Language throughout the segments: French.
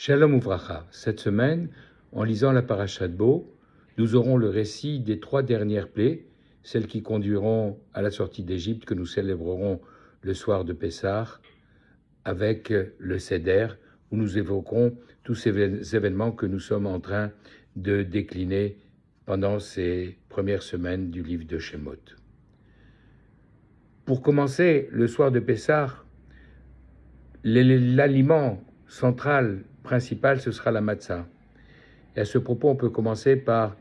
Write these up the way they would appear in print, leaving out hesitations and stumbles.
Shalom Ouvracha. Cette semaine, en lisant la Parashat Bo, nous aurons le récit des 3 dernières plaies, celles qui conduiront à la sortie d'Égypte que nous célébrerons le soir de Pessah, avec le Seder, où nous évoquerons tous ces événements que nous sommes en train de décliner pendant ces premières semaines du livre de Shemot. Pour commencer, le soir de Pessah, l'aliment central, principal, ce sera la matzah. Et à ce propos, on peut commencer par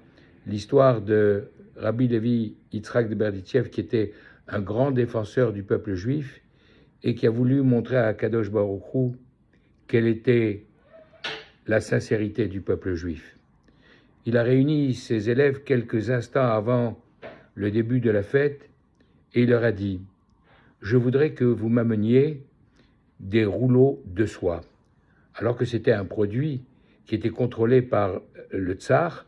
l'histoire de Rabbi Levi Yitzhak de Berditchev, qui était un grand défenseur du peuple juif et qui a voulu montrer à Kadosh Baruch Hu quelle était la sincérité du peuple juif. Il a réuni ses élèves quelques instants avant le début de la fête et il leur a dit « Je voudrais que vous m'ameniez des rouleaux de soie ». Alors que c'était un produit qui était contrôlé par le tsar,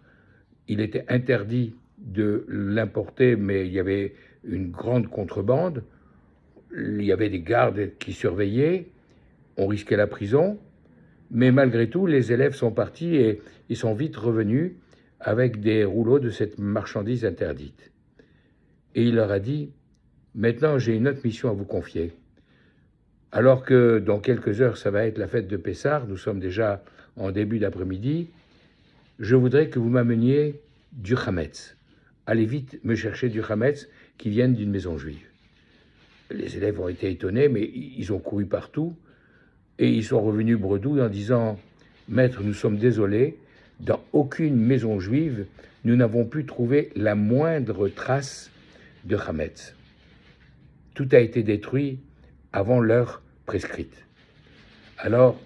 il était interdit de l'importer, mais il y avait une grande contrebande, il y avait des gardes qui surveillaient, on risquait la prison, mais malgré tout, les élèves sont partis et ils sont vite revenus avec des rouleaux de cette marchandise interdite. Et il leur a dit, maintenant j'ai une autre mission à vous confier. Alors que dans quelques heures, ça va être la fête de Pessah, nous sommes déjà en début d'après-midi, je voudrais que vous m'ameniez du Hametz. Allez vite me chercher du Hametz qui vienne d'une maison juive. Les élèves ont été étonnés, mais ils ont couru partout et ils sont revenus bredouilles en disant « Maître, nous sommes désolés, dans aucune maison juive, nous n'avons pu trouver la moindre trace de Hametz. Tout a été détruit avant l'heure prescrite. » Alors,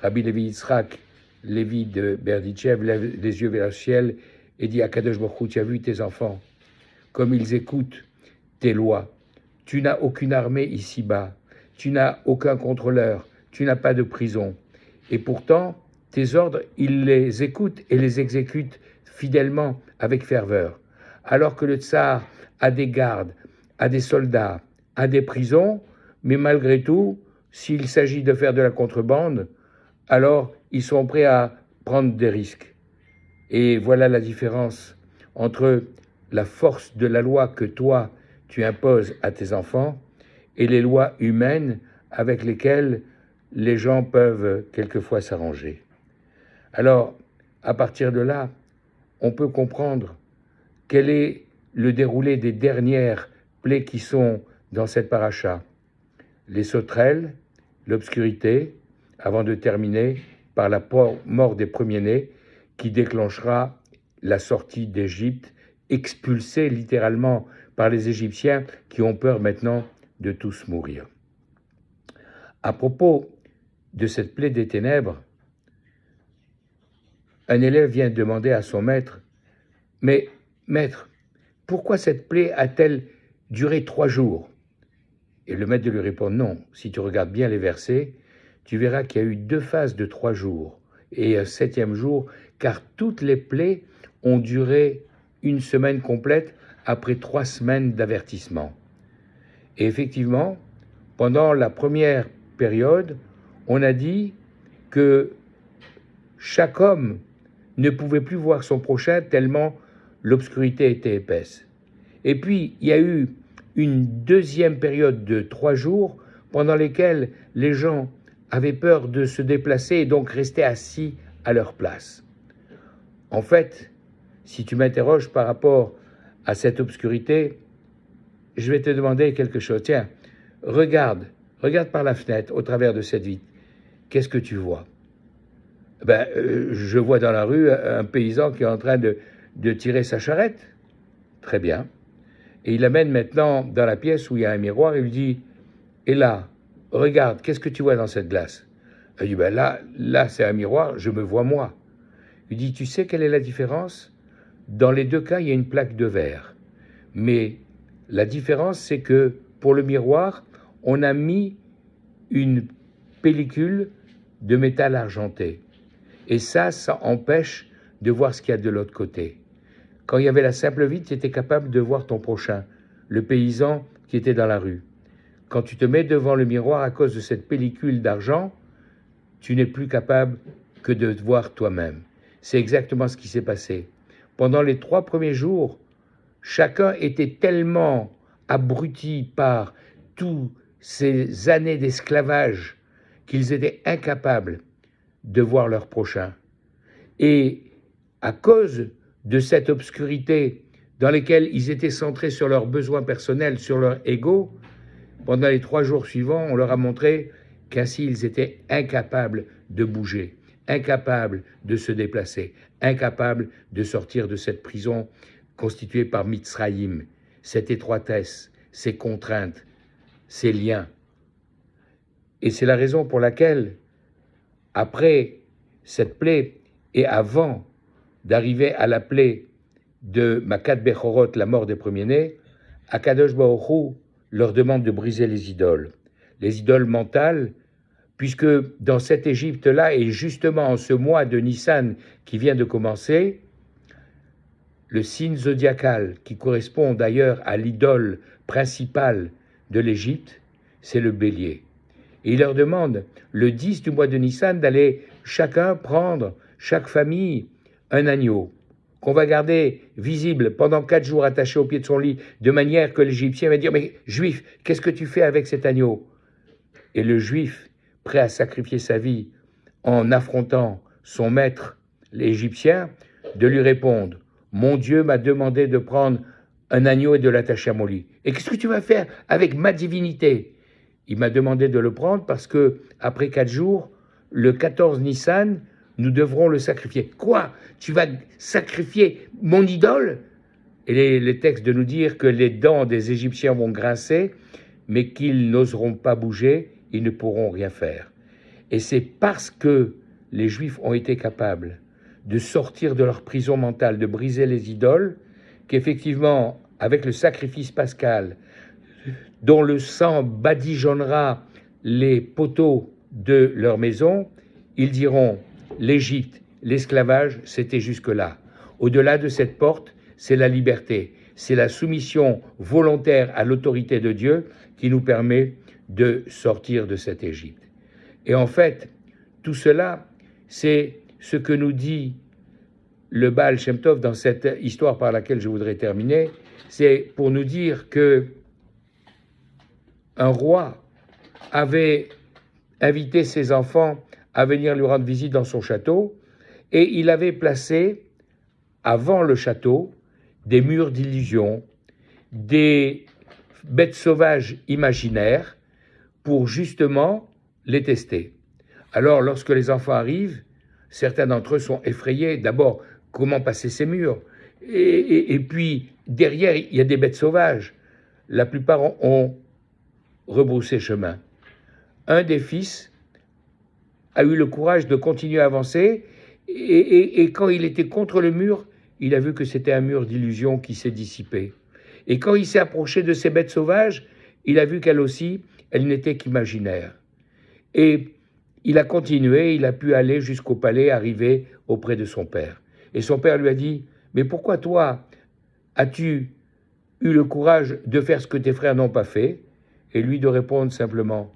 Rabbi Levi Yitzhak, Levi de Berditchev, lève les yeux vers le ciel et dit à Kadosh Baruch Hu, tu as vu tes enfants, comme ils écoutent tes lois. Tu n'as aucune armée ici-bas, tu n'as aucun contrôleur, tu n'as pas de prison. Et pourtant, tes ordres, ils les écoutent et les exécutent fidèlement, avec ferveur. Alors que le tsar a des gardes, a des soldats, a des prisons, mais malgré tout, s'il s'agit de faire de la contrebande, alors ils sont prêts à prendre des risques. Et voilà la différence entre la force de la loi que toi, tu imposes à tes enfants et les lois humaines avec lesquelles les gens peuvent quelquefois s'arranger. Alors, à partir de là, on peut comprendre quel est le déroulé des dernières plaies qui sont dans cette paracha. Les sauterelles, l'obscurité, avant de terminer par la mort des premiers-nés qui déclenchera la sortie d'Égypte, expulsée littéralement par les Égyptiens qui ont peur maintenant de tous mourir. À propos de cette plaie des ténèbres, un élève vient demander à son maître « Mais, maître, pourquoi cette plaie a-t-elle duré 3 jours ?» Et le maître lui répond « Non, si tu regardes bien les versets, tu verras qu'il y a eu 2 phases de 3 jours et un 7e jour, car toutes les plaies ont duré 1 semaine complète après 3 semaines d'avertissement. » Et effectivement, pendant la première période, on a dit que chaque homme ne pouvait plus voir son prochain tellement l'obscurité était épaisse. Et puis, il y a eu une 2e période de 3 jours pendant lesquels les gens avaient peur de se déplacer et donc rester assis à leur place. En fait, si tu m'interroges par rapport à cette obscurité, je vais te demander quelque chose. Tiens, regarde par la fenêtre, au travers de cette vitre. Qu'est-ce que tu vois ? Je vois dans la rue un paysan qui est en train de tirer sa charrette. Très bien. Et il l'amène maintenant dans la pièce où il y a un miroir et lui dit « Et là, regarde, qu'est-ce que tu vois dans cette glace ?» Il dit « Là, c'est un miroir, je me vois moi. » Il dit « Tu sais quelle est la différence ? Dans les 2 cas, il y a une plaque de verre. Mais la différence, c'est que pour le miroir, on a mis une pellicule de métal argenté. Et ça empêche de voir ce qu'il y a de l'autre côté. Quand il y avait la simple vitre, tu étais capable de voir ton prochain, le paysan qui était dans la rue. Quand tu te mets devant le miroir à cause de cette pellicule d'argent, tu n'es plus capable que de te voir toi-même. C'est exactement ce qui s'est passé. Pendant les 3 premiers jours, chacun était tellement abruti par toutes ces années d'esclavage qu'ils étaient incapables de voir leur prochain. Et à cause de cette obscurité dans laquelle ils étaient centrés sur leurs besoins personnels, sur leur ego, pendant les 3 jours suivants, on leur a montré qu'ainsi ils étaient incapables de bouger, incapables de se déplacer, incapables de sortir de cette prison constituée par Mitzrayim, cette étroitesse, ces contraintes, ces liens. Et c'est la raison pour laquelle, après cette plaie et avant d'arriver à la plaie de Makat Bechorot, la mort des premiers-nés, Akadosh Baruch Hu leur demande de briser les idoles mentales, puisque dans cette Égypte-là, et justement en ce mois de Nissan qui vient de commencer, le signe zodiacal, qui correspond d'ailleurs à l'idole principale de l'Égypte, c'est le bélier. Et il leur demande, le 10 du mois de Nissan, d'aller chacun prendre, chaque famille, un agneau, qu'on va garder visible pendant 4 jours attaché au pied de son lit, de manière que l'Égyptien va dire, mais Juif, qu'est-ce que tu fais avec cet agneau? Et le Juif, prêt à sacrifier sa vie en affrontant son maître, l'Égyptien, de lui répondre, mon Dieu m'a demandé de prendre un agneau et de l'attacher à mon lit. Et qu'est-ce que tu vas faire avec ma divinité? Il m'a demandé de le prendre parce que, après 4 jours, le 14 Nissan, nous devrons le sacrifier. Quoi? Tu vas sacrifier mon idole? Et les textes de nous dire que les dents des Égyptiens vont grincer, mais qu'ils n'oseront pas bouger, ils ne pourront rien faire. Et c'est parce que les Juifs ont été capables de sortir de leur prison mentale, de briser les idoles, qu'effectivement, avec le sacrifice pascal, dont le sang badigeonnera les poteaux de leur maison, ils diront, l'Égypte, l'esclavage, c'était jusque-là. Au-delà de cette porte, c'est la liberté, c'est la soumission volontaire à l'autorité de Dieu qui nous permet de sortir de cette Égypte. Et en fait, tout cela, c'est ce que nous dit le Baal Shem Tov dans cette histoire par laquelle je voudrais terminer, c'est pour nous dire que un roi avait invité ses enfants à venir lui rendre visite dans son château, et il avait placé avant le château des murs d'illusion, des bêtes sauvages imaginaires pour justement les tester. Alors, lorsque les enfants arrivent, certains d'entre eux sont effrayés. D'abord, comment passer ces murs? Et puis, derrière, il y a des bêtes sauvages. La plupart ont rebroussé chemin. Un des fils a eu le courage de continuer à avancer, et quand il était contre le mur, il a vu que c'était un mur d'illusion qui s'est dissipé. Et quand il s'est approché de ces bêtes sauvages, il a vu qu'elles aussi, elles n'étaient qu'imaginaires. Et il a continué, il a pu aller jusqu'au palais, arriver auprès de son père. Et son père lui a dit, mais pourquoi toi, as-tu eu le courage de faire ce que tes frères n'ont pas fait? Et lui de répondre simplement,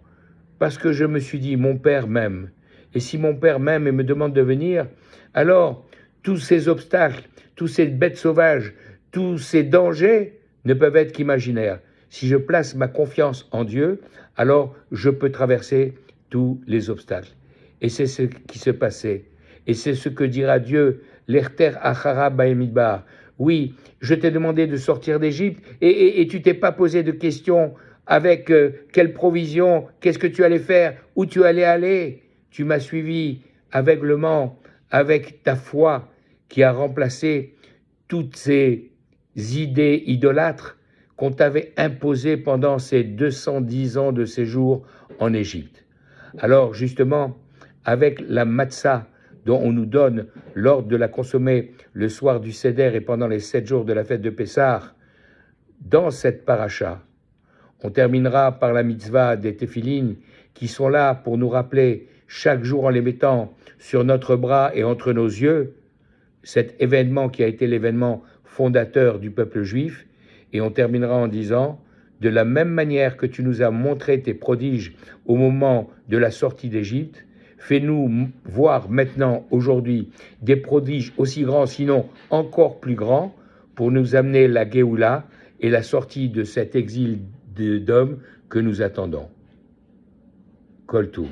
parce que je me suis dit, mon père m'aime. Et si mon père m'aime et me demande de venir, alors tous ces obstacles, tous ces bêtes sauvages, tous ces dangers ne peuvent être qu'imaginaires. Si je place ma confiance en Dieu, alors je peux traverser tous les obstacles. Et c'est ce qui se passait. Et c'est ce que dira Dieu, l'Erter Achara Baemidbar. Oui, je t'ai demandé de sortir d'Égypte et tu t'es pas posé de questions avec quelle provision, qu'est-ce que tu allais faire, où tu allais aller. Tu m'as suivi aveuglement, avec ta foi qui a remplacé toutes ces idées idolâtres qu'on t'avait imposées pendant ces 210 ans de séjour en Égypte. Alors justement, avec la matzah dont on nous donne l'ordre de la consommer le soir du Seder et pendant les 7 jours de la fête de Pessah, dans cette paracha, on terminera par la mitzvah des téphilines qui sont là pour nous rappeler chaque jour en les mettant sur notre bras et entre nos yeux, cet événement qui a été l'événement fondateur du peuple juif, et on terminera en disant, de la même manière que tu nous as montré tes prodiges au moment de la sortie d'Égypte, Fais-nous voir maintenant, aujourd'hui, des prodiges aussi grands, sinon encore plus grands, pour nous amener la Géoula et la sortie de cet exil d'hommes que nous attendons. Kol Touv.